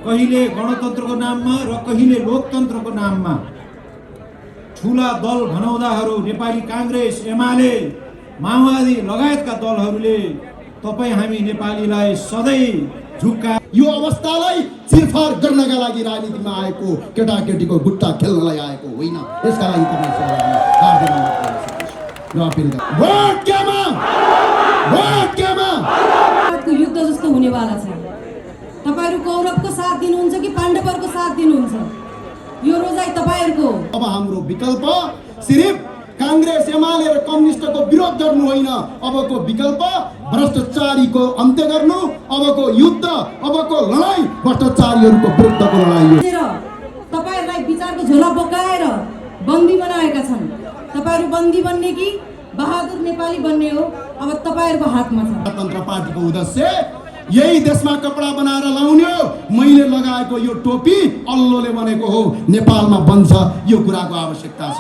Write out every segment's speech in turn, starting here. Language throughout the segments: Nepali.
कहिले गणतन्त्रको नाममा र कहिले लोकतन्त्रको नाममा ठुला दल भनाउँदाहरू नेपाली कांग्रेस, एमाले, माओवादी लगायतका दलहरूले तपाई हामी नेपालीलाई सधैँ झुक्का यो अवस्थालाई चिरफार गर्नका लागि राजनीतिमा आएको केटाकेटीको गुट्टा खेल्नलाई आएको होइन। यसका लागि तपाईँ युद्ध जस्तो हुनेवाला छ। तपाईहरु कौरवको साथ दिनुहुन्छ कि पाण्डवहरूको साथ दिनुहुन्छ? यो रोजाइ तपाईहरुको। अब हाम्रो विकल्प सिर्फ कांग्रेस, एमाले र कम्युनिस्टको विरोध गर्नु होइन। अबको विकल्प भ्रष्टाचारीको अन्त्य गर्नु, अबको युद्ध, अबको लडाई भ्रष्टाचारीहरूको विरुद्धको लडाई हो। तपाईहरुलाई विचारको झोला बोकाएर बन्दी बनाएका छन्। तपाईहरु बन्दी बन्ने कि बहादुर नेपाली बन्ने हो? अब तपाईहरुको हातमा छ। गणतन्त्र पार्टीको उद्देश्य यही देशमा कपडा बनाएर लाउने हो। मैले लगाएको यो टोपी अल्लोले बनेको हो, नेपालमा बन्छ, यो कुराको आवश्यकता छ।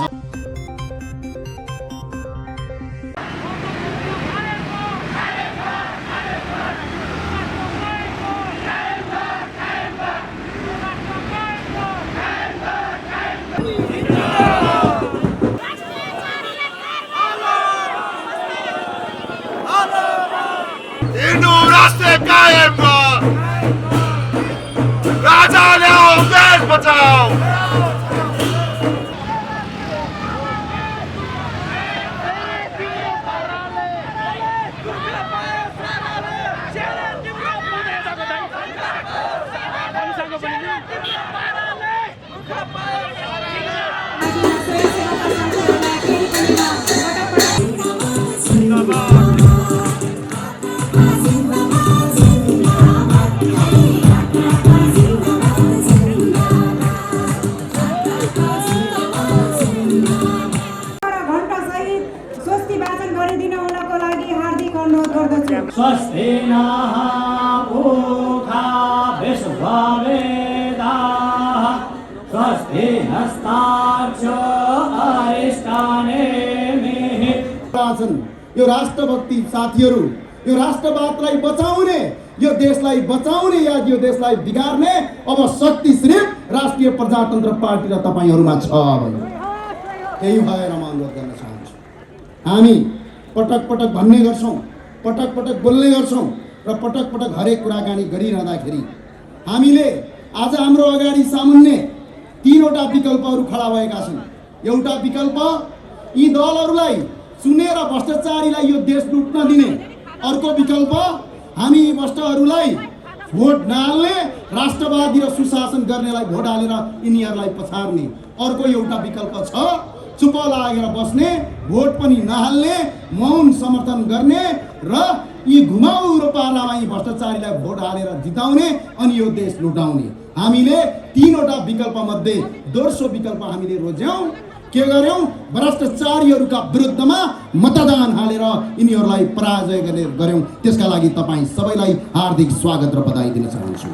राजा ल्याओ, देश बचाओ। स्वस्ति नः पूषा विश्ववेदाः स्वस्ति नस्तार्क्ष्यो अरिष्टानेमिः। यो राष्ट्रभक्ति साथीहरू, यो राष्ट्रवादलाई बचाउने, यो देशलाई बचाउने या यो देशलाई बिगार्ने अब शक्ति सिर्फ राष्ट्रिय प्रजातन्त्र पार्टी र तपाईहरुमा छ। त्यही भएर म अनुरोध गर्न चाहन्छु, हामी पटक पटक भन्ने गर्छौं, पटक पटक बोल्ने गर्छौं र पटक पटक हरेक कुराकानी गरिरहँदाखेरि हामीले आज हाम्रो अगाडि सामुन्ने तीनवटा विकल्पहरू खडा भएका छन्। एउटा विकल्प यी दलहरूलाई चुनेर भ्रष्टाचारीलाई यो देश लुट्न दिने, अर्को विकल्प हामी भ्रष्टहरूलाई भोट नहाल्ने, राष्ट्रवादी र सुशासन गर्नेलाई भोट हालेर यिनीहरूलाई पछार्ने, अर्को एउटा विकल्प छ चुप लागेर बस्ने, भोट पनि नहाल्ने, मौन समर्थन गर्ने र यी घुमाउ र पार्लामा यी भ्रष्टाचारीलाई भोट हालेर जिताउने अनि यो देश लुटाउने। हामीले तीनवटा विकल्प मध्ये दोस्रो विकल्प हामीले रोज्यौं। के गर्यौं? भ्रष्टाचारीहरूका विरुद्धमा मतदान हालेर यिनीहरूलाई पराजय गर्यौं। त्यसका लागि तपाईं सबैलाई हार्दिक स्वागत र बधाई दिन चाहन्छु।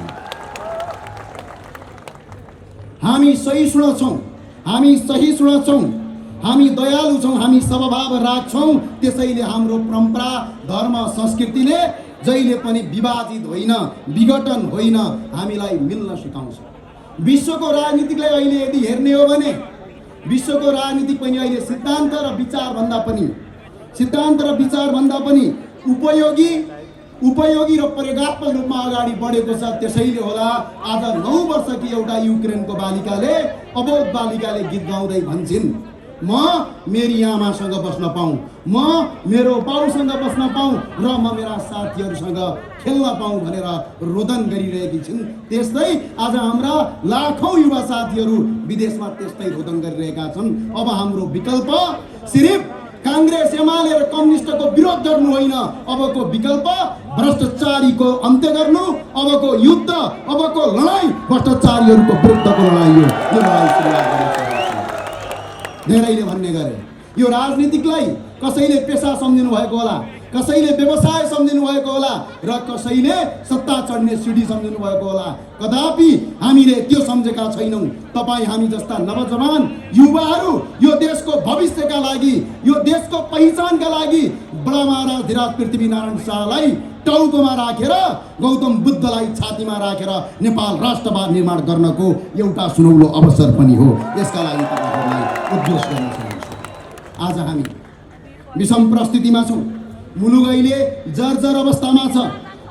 हामी सहिष्णु छौं, हामी सहिष्णु छौं, हामी दयालु छौं, हामी समभाव राख्छौं। त्यसैले हाम्रो परम्परा, धर्म, संस्कृतिले जहिले पनि विभाजित होइन, विघटन होइन, हामीलाई मिल्न सिकाउँछ। विश्वको राजनीतिलाई अहिले यदि हेर्ने हो भने विश्वको राजनीति पनि अहिले सिद्धान्त र विचार भन्दा पनि उपयोगी र प्रयोगात्मक रूपमा अगाडि बढेको छ। त्यसैले होला आज 9 वर्षकी एउटा युक्रेनको बालिकाले, अबोध बालिकाले गीत गाउँदै भन्छिन्, म मेरी आमासँग बस्न पाऊँ, म मेरो बाउसँग बस्न पाऊँ र म मेरा साथीहरूसँग खेल्न पाऊँ भनेर रोदन गरिरहेकी छिन्। त्यस्तै आज हाम्रा लाखौं युवा साथीहरू विदेशमा त्यस्तै रोदन गरिरहेका छन्। अब हाम्रो विकल्प सिर्फ कांग्रेस, एमाले र कम्युनिस्टको विरोध गर्नु होइन। अबको विकल्प भ्रष्टाचारीको अन्त्य गर्नु, अबको युद्ध, अबको लडाई भ्रष्टाचारीहरूको विरुद्धको लडाई हो। यो लडाई सुरुवात गर्नुपर्छ। धेरैले भन्ने गरे यो राजनीतिकलाई कसैले पेशा सम्झिनु भएको होला, कसैले व्यवसाय सम्झिनु भएको होला र कसैले सत्ता चढ्ने सिडी सम्झिनु भएको होला। कदापि हामीले त्यो सम्झेका छैनौँ। तपाईँ हामी जस्ता नवजवान युवाहरू यो देशको भविष्यका लागि, यो देशको पहिचानका लागि बडा महाराज धीराज पृथ्वीनारायण शाहलाई टाउकोमा राखेर, गौतम बुद्धलाई छातीमा राखेर नेपाल राष्ट्रवाद निर्माण गर्नको एउटा सुनौलो अवसर पनि हो। यसका लागि तपाईँहरूलाई उद्घोष गर्न चाहन्छु। आज हामी विषम परिस्थितिमा छौँ। मुलुक अहिले जर्जर अवस्थामा छ।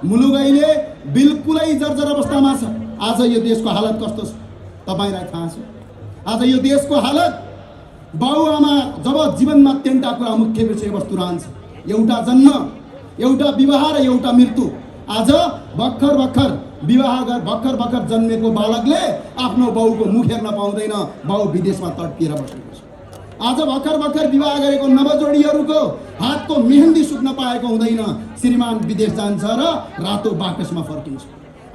मुलुक अहिले बिल्कुलै जर्जर अवस्थामा छ। आज यो देशको हालत कस्तो छ तपाईँलाई थाहा छ। आज यो देशको हालत, बाबुआमा जब जीवनमा तिनवटा कुरा मुख्य विषयवस्तु रहन्छ, एउटा जन्म, एउटा विवाह र एउटा मृत्यु। आज भर्खर भर्खर जन्मेको बालकले आफ्नो बाउको मुख हेर्न पाउँदैन, बाउ विदेशमा तडपिएर बसेको छ। आज भर्खर विवाह गरेको नवजोडीहरूको हातको मेहन्दी सुक्न पाएको हुँदैन, श्रीमान विदेश जान्छ र रातो बाकसमा फर्किन्छ।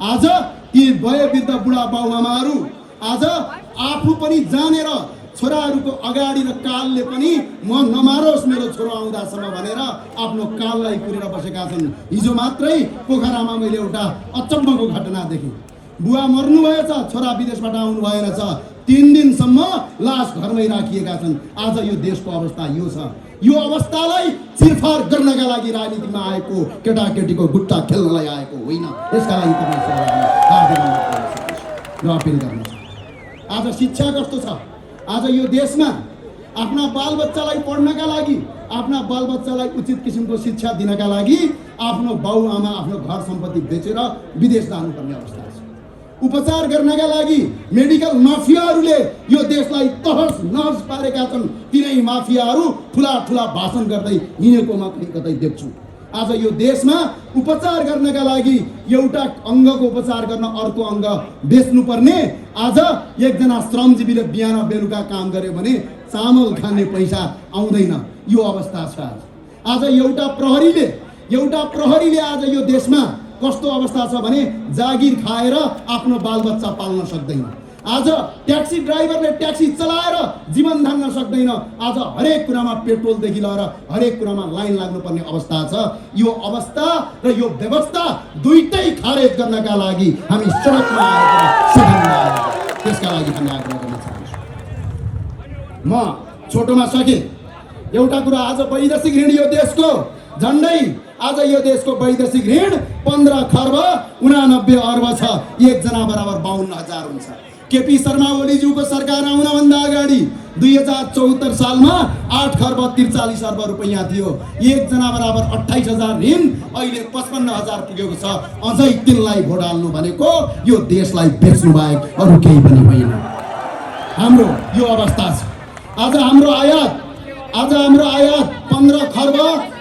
आज ती वयोवृद्ध बुढा बाउआमाहरू आज आफू पनि जानेर छोराहरूको अगाडि र कालले पनि म नमारोस् मेरो छोरो आउँदासम्म भनेर आफ्नो काललाई कुरेर बसेका छन्। हिजो मात्रै पोखरामा मैले एउटा अचम्मको घटना देखेँ। बुवा मर्नुभएछ, छोरा विदेशबाट आउनु भएन छ, 3 दिनसम्म लास घरमै राखिएका छन्। आज यो देशको अवस्था यो छ। यो अवस्थालाई चिरफार गर्नका लागि राजनीतिमा आएको केटाकेटीको गुट्टा खेल्नलाई आएको होइन। यसका लागि तपाईँ अपिल गर्न छ। आज शिक्षा कस्तो छ? आज यो देशमा आफ्ना बालबच्चालाई पढ्नका लागि, आफ्ना बालबच्चालाई उचित किसिमको शिक्षा दिनका लागि आफ्नो बाउआमा आफ्नो घर सम्पत्ति बेचेर विदेश जानुपर्ने अवस्था छ। उपचार गर्नका लागि मेडिकल माफियाहरूले यो देशलाई तहस नहस पारेका छन्। तिनै माफियाहरू ठुला भाषण गर्दै हिँडेको म कतै देख्छु। आज यो देशमा उपचार गर्नका लागि एउटा अङ्गको उपचार गर्न अर्को अङ्ग बेच्नुपर्ने, आज एकजना श्रमजीवीले बिहान बेलुका काम गर्यो भने चामल खाने पैसा आउँदैन, यो अवस्था छ। आज एउटा प्रहरीले आज यो देशमा कस्तो अवस्था छ भने जागिर खाएर आफ्नो बालबच्चा पाल्न सक्दैन। आज ट्याक्सी ड्राइभरले ट्याक्सी चलाएर जीवन धान्न सक्दैन। आज हरेक कुरामा पेट्रोलदेखि लिएर हरेक कुरामा लाइन लाग्नुपर्ने अवस्था छ। यो अवस्था र यो व्यवस्था दुईटै खारेज गर्नका लागि हामी सडकमा आएका, त्यसका लागि हामी आग्रह गर्न चाहन्छौँ। म छोटोमा सके एउटा कुरा, आज वैदेशिक ऋण यो देशको झन्डै, आज यो देशको वैदेशिक ऋण 15 खर्ब 89 अर्ब छ। एकजना बराबर 52,000 हुन्छ। केपी शर्मा ओलीज्यूको सरकार आउनभन्दा अगाडि 2074 सालमा 8 खर्ब 43 अर्ब रुपैयाँ थियो। एकजना बराबर 28,000 ऋण अहिले 55,000 पुगेको छ। अझै तिनलाई भोट हाल्नु भनेको यो देशलाई बेच्नु बाहेक अरू केही पनि होइन। हाम्रो यो अवस्था छ। आज हाम्रो आयात 15 खर्ब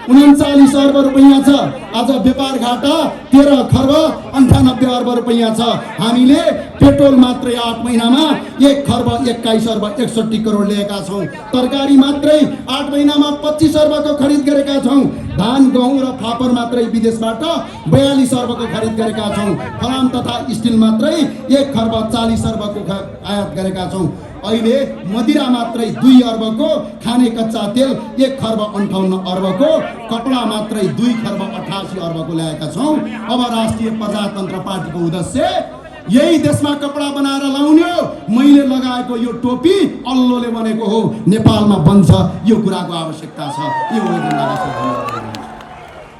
39 अर्ब रुपैयाँ छ। आज व्यापार घाटा 13 खर्ब 98 अर्ब रुपैयाँ छ। हामीले पेट्रोल मात्रै 8 महिनामा 1 खर्ब 21 अर्ब 61 करोड ल्याएका छौँ। तरकारी मात्रै 8 महिनामा 25 अर्बको खरिद गरेका छौँ। धान, गहुँ र फापर मात्रै विदेशबाट 42 अर्बको खरिद गरेका छौँ। फलाम तथा स्टिल मात्रै 1 खर्ब 40 अर्बको आयात गरेका छौँ। अहिले मदिरा मात्रै 2 अर्बको, खाने कच्चा तेल 1 खर्ब 58 अर्बको, कपडा मात्रै 2 खर्ब 88 अर्बको ल्याएका छौँ। अब राष्ट्रिय प्रजातन्त्र पार्टीको उद्देश्य यही देशमा कपडा बनाएर लाउने हो। मैले लगाएको यो टोपी अल्लोले बनेको हो, नेपालमा बन्छ, यो कुराको आवश्यकता छ। यो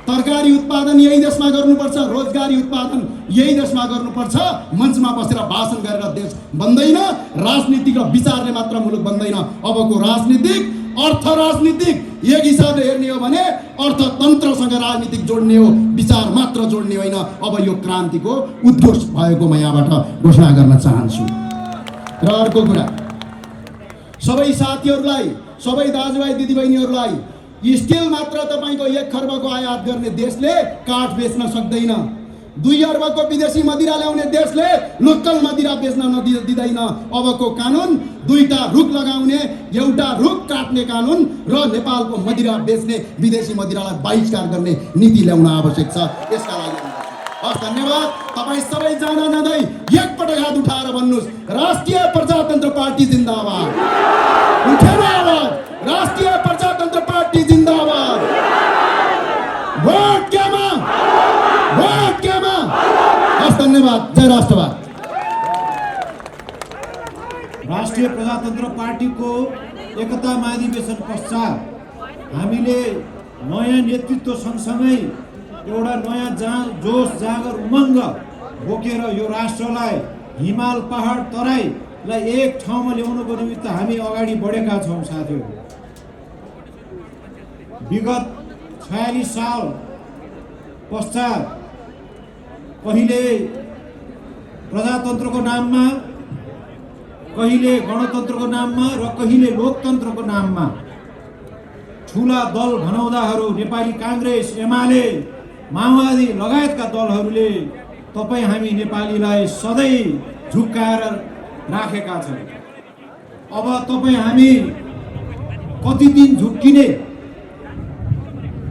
तरकारी उत्पादन यही देशमा गर्नुपर्छ, रोजगारी उत्पादन यही देशमा गर्नुपर्छ। मञ्चमा बसेर भाषण गरेर देश बन्दैन, राजनीतिक र विचारले मात्र मुलुक बन्दैन। अबको अर्थ राजनीतिक एक हिसाबले हेर्ने हो भने अर्थतन्त्रसँग राजनीतिक जोड्ने हो, विचार मात्र जोड्ने होइन। अब यो क्रान्तिको उद्घोष भएको म यहाँबाट घोषणा गर्न चाहन्छु। र अर्को कुरा, सबै साथीहरूलाई, सबै दाजुभाइ दिदीबहिनीहरूलाई, स्टिल मात्र तपाईँको 1 खर्बको आयात गर्ने देशले काठ बेच्न सक्दैन। 2 अर्बको विदेशी मदिरा ल्याउने देशले लोकल मदिरा बेच्न दिँदैन। अबको कानुन 2टा रुख लगाउने, एउटा रुख काट्ने कानुन र नेपालको मदिरा बेच्ने विदेशी मदिरालाई बहिष्कार गर्ने नीति ल्याउन आवश्यक छ। यसका लागि हस्, धन्यवाद। तपाईँ सबै जाँदै एकपटक हात उठाएर भन्नुहोस्, राष्ट्रिय प्रजातन्त्र पार्टी जिन्दाबाद। उठेन आवाज, राष्ट्रिय प्रजातन्त्र पार्टी जिन्दाबाद। धन्यवाद। जय राष्ट्रवाद। राष्ट्रिय प्रजातन्त्र पार्टीको एकता महाधिवेशन पश्चात हामीले नयाँ नेतृत्व सँगसँगै एउटा नयाँ जोस जागर उमङ्ग बोकेर यो राष्ट्रलाई हिमाल पहाड तराईलाई एक ठाउँमा ल्याउनुको निमित्त हामी अगाडि बढेका छौँ साथीहरू। विगत 46 साल पश्चात कहिले प्रजातन्त्रको नाममा, कहिले गणतन्त्रको नाममा र कहिले लोकतन्त्रको नाममा ठुला दल भनाउँदाहरू नेपाली काङ्ग्रेस, एमाले, माओवादी लगायतका दलहरूले तपाईँ हामी नेपालीलाई सधैँ झुक्काएर राखेका छन्। अब तपाईँ हामी कति दिन झुक्किने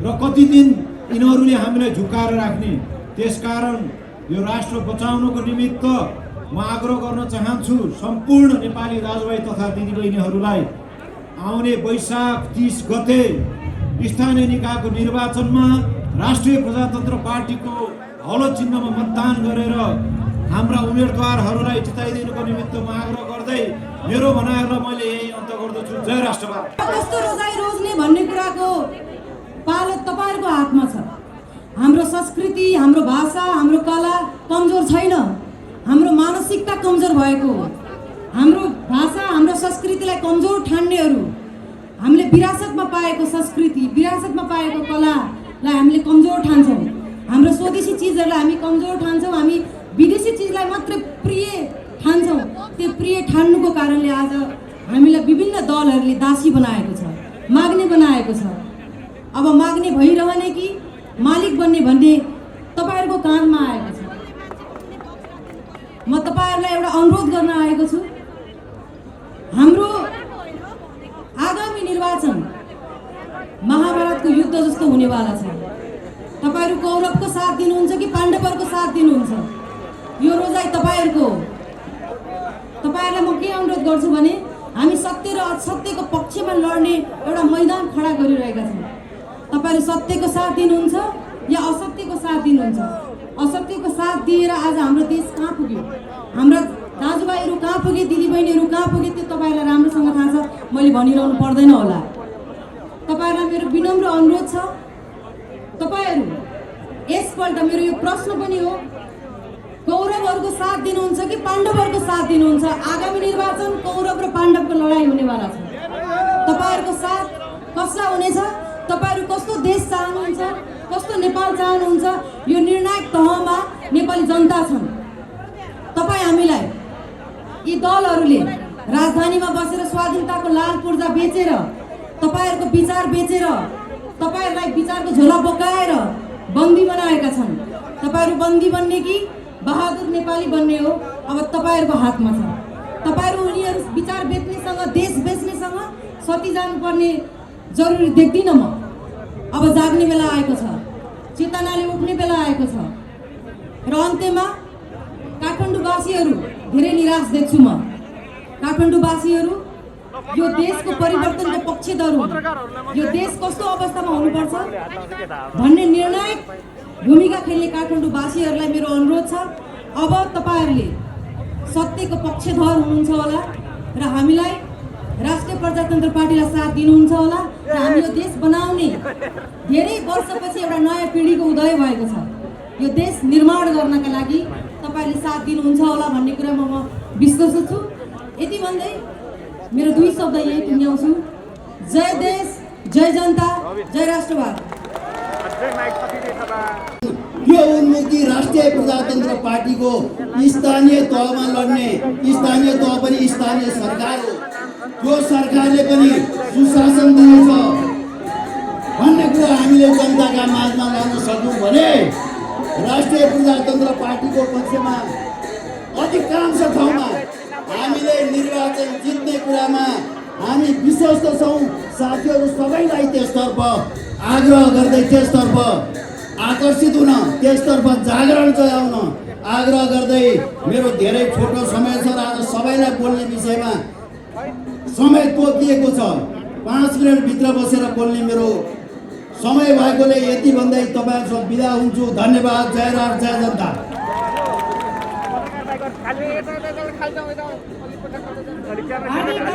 र कति दिन यिनीहरूले हामीलाई झुक्काएर राख्ने। त्यसकारण यो राष्ट्र बचाउनको निमित्त म आग्रह गर्न चाहन्छु सम्पूर्ण नेपाली दाजुभाइ तथा दिदीबहिनीहरूलाई आउने वैशाख 30 गते स्थानीय निकायको निर्वाचनमा राष्ट्रिय प्रजातन्त्र पार्टीको हलो चिन्हमा मतदान गरेर हाम्रा उम्मेदवारहरूलाई जिताइदिनुको निमित्त म आग्रह गर्दै मेरो भनाइहरूलाई मैले यही अन्त गर्दछु। जय राष्ट्रवाद। कस्तो रोजाइ रोज्ने भन्ने कुराको पालो तपाईँहरूको हातमा छ। हाम्रो संस्कृति, हाम्रो भाषा, हाम्रो कला कमजोर छैन। हाम्रो मानसिकता कमजोर भएको हो। हाम्रो भाषा, हाम्रो संस्कृतिलाई कमजोर ठान्नेहरू, हामीले विरासतमा पाएको संस्कृति, विरासतमा पाएको कलालाई हामीले कमजोर ठान्छौँ। हाम्रो स्वदेशी चिजहरूलाई हामी कमजोर ठान्छौँ। हामी विदेशी चिजलाई मात्रै प्रिय ठान्छौँ। त्यो प्रिय ठान्नुको कारणले आज हामीलाई विभिन्न दलहरूले दासी बनाएको छ, माग्ने बनाएको छ। अब माग्ने भइरहने कि मालिक बन्ने भन्ने तपाईँहरूको कानमा आएको छ। म तपाईँहरूलाई एउटा अनुरोध गर्न आएको छु। हाम्रो आगामी निर्वाचन महाभारतको युद्ध जस्तो हुनेवाला छ। तपाईँहरू कौरवको साथ दिनुहुन्छ कि पाण्डवहरूको साथ दिनुहुन्छ, यो रोजाइ तपाईँहरूको हो। तपाईँहरूलाई म के अनुरोध गर्छु भने हामी सत्य र असत्यको पक्षमा लड्ने एउटा मैदान खडा गरिरहेका छौँ। तपाईँहरू सत्यको साथ दिनुहुन्छ या असत्यको साथ दिनुहुन्छ? असत्यको साथ दिएर आज हाम्रो देश कहाँ पुग्यो, हाम्रा दाजुभाइहरू कहाँ पुगे, दिदीबहिनीहरू कहाँ पुगे, त्यो तपाईँहरूलाई राम्रोसँग थाहा छ। मैले भनिरहनु पर्दैन होला। तपाईँहरूलाई मेरो विनम्र अनुरोध छ, तपाईँहरू यसपल्ट मेरो यो प्रश्न पनि हो, कौरवहरूको साथ दिनुहुन्छ कि पाण्डवहरूको साथ दिनुहुन्छ? आगामी निर्वाचन कौरव र पाण्डवको लडाइँ हुनेवाला छ। तपाईँहरूको साथ कसलाई हुनेछ? तपाईँहरू कस्तो देश चाहनुहुन्छ, कस्तो नेपाल चाहनुहुन्छ, यो निर्णायक तहमा नेपाली जनता छन्। तपाईँ हामीलाई यी दलहरूले राजधानीमा बसेर स्वाधीनताको लाल पूर्जा बेचेर, तपाईँहरूको विचार बेचेर, तपाईँहरूलाई विचारको झोला बोकाएर बन्दी बनाएका छन्। तपाईँहरू बन्दी बन्ने कि बहादुर नेपाली बन्ने हो, अब तपाईँहरूको हातमा छ। तपाईँहरू उनीहरू विचार बेच्नेसँग, देश बेच्नेसँग सती जानुपर्ने जरुरी देख्दिनँ म। अब जाग्ने बेला आएको छ, चेतनाले उठ्ने बेला आएको छ र अन्त्यमा काठमाडौँवासीहरू धेरै निराश देख्छु म। काठमाडौँवासीहरू यो देशको परिवर्तनको पक्षधर हुन्। यो देश कस्तो अवस्थामा हुनुपर्छ भन्ने निर्णायक भूमिका खेल्ने काठमाडौँवासीहरूलाई मेरो अनुरोध छ, अब तपाईँहरूले सत्यको पक्षधर हुनुहुन्छ होला र हामीलाई राष्ट्रिय प्रजातन्त्र पार्टीलाई साथ दिनुहुन्छ होला र हामी यो देश बनाउने धेरै वर्षपछि एउटा नयाँ पिँढीको उदय भएको छ। यो देश निर्माण गर्नका लागि तपाईँले साथ दिनुहुन्छ होला भन्ने कुरामा म विश्वास छु। यति भन्दै मेरो दुई शब्द यही टुङ्ग्याउँछु। जय देश, जय जनता, जय राष्ट्रवाद। यो उन्मुक्ति राष्ट्रिय प्रजातन्त्र पार्टीको स्थानीय तहमा लड्ने, स्थानीय तह पनि स्थानीय सरकार हो। यो सरकारले पनि सुशासन दिनेछ भन्ने कुरा हामीले जनताका माझमा ल्याउन सक्यौँ भने राष्ट्रिय प्रजातन्त्र पार्टीको पक्षमा अधिकांश ठाउँमा हामीले निर्वाचन जित्ने कुरामा हामी विश्वस्त छौँ। साथीहरू सबैलाई त्यसतर्फ आग्रह गर्दै, त्यसतर्फ आकर्षित हुन, त्यसतर्फ जागरण चलाउन आग्रह गर्दै मेरो धेरै छोटो समय छ र आज सबैलाई बोल्ने विषयमा समय तोकिएको छ। 5 मिनटभित्र बसेर बोल्ने मेरो समय भएकोले यति भन्दै तपाईँहरूसँग बिदा हुन्छु। धन्यवाद। जय राष्ट्र, जय जनता। हामी